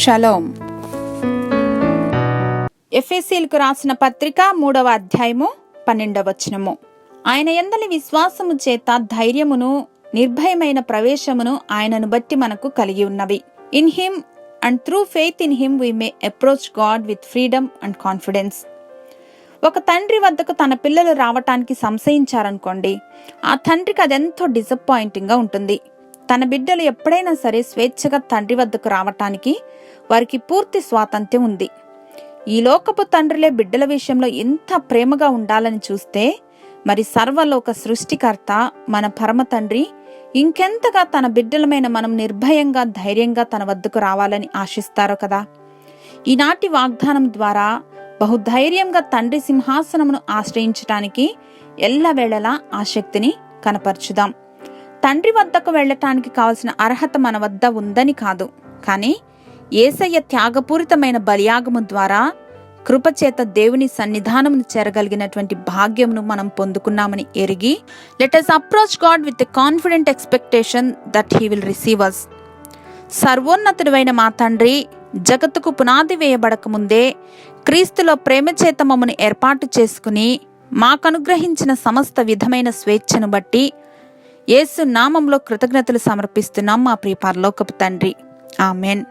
Shalom. ఎఫెసీయులకు రాసిన పత్రిక 3వ అధ్యాయము 12వ వచనము. ఆయన యందలి విశ్వాసము చేత ధైర్యమును నిర్భయమైన ప్రవేశమును ఆయనను బట్టి మనకు కలిగి ఉన్నవి. In him and through faith in him we may approach God with freedom and confidence. ఒక తండ్రి వద్దకు తన పిల్లలు రావటానికి సంశయించారనుకోండి, ఆ తండ్రికి అదెంతో డిసప్పాయింటింగ్గా ఉంటుంది. తన బిడ్డలు ఎప్పుడైనా సరే స్వేచ్ఛగా తండ్రి వద్దకు రావటానికి వారికి పూర్తి స్వాతంత్ర్యం ఉంది. ఈ లోకపు తండ్రులే బిడ్డల విషయంలో ఎంత ప్రేమగా ఉండాలని చూస్తే, మరి సర్వలోక సృష్టికర్త మన పరమ తండ్రి ఇంకెంతగా తన బిడ్డలమైన మనం నిర్భయంగా ధైర్యంగా తన వద్దకు రావాలని ఆశిస్తారో కదా. ఈనాటి వాగ్దానం ద్వారా బహుధైర్యంగా తండ్రి సింహాసనమును ఆశ్రయించటానికి ఎల్లవేళలా ఆసక్తిని కనపరచుదాం. తండ్రి వద్దకు వెళ్ళటానికి కావలసిన అర్హత మన వద్ద ఉందని కాదు, కానీ యేసయ్య త్యాగపూరితమైన బలియాగము ద్వారా కృపచేత దేవుని సన్నిధానమును చేరగలిగినటువంటి భాగ్యమును మనం పొందుకున్నామని ఎరిగి, let us approach God with a confident expectation that he will receive us. సర్వోన్నతుడైన మా తండ్రి జగత్తుకు పునాది వేయబడక ముందే క్రీస్తులో ప్రేమ చేత మమ్మను ఏర్పాటు చేసుకుని మాకనుగ్రహించిన సమస్త విధమైన స్వేచ్ఛను బట్టి యేసు నామంలో కృతజ్ఞతలు సమర్పిస్తున్నాం మా ప్రియ పరలోకపు తండ్రి. ఆమెన్.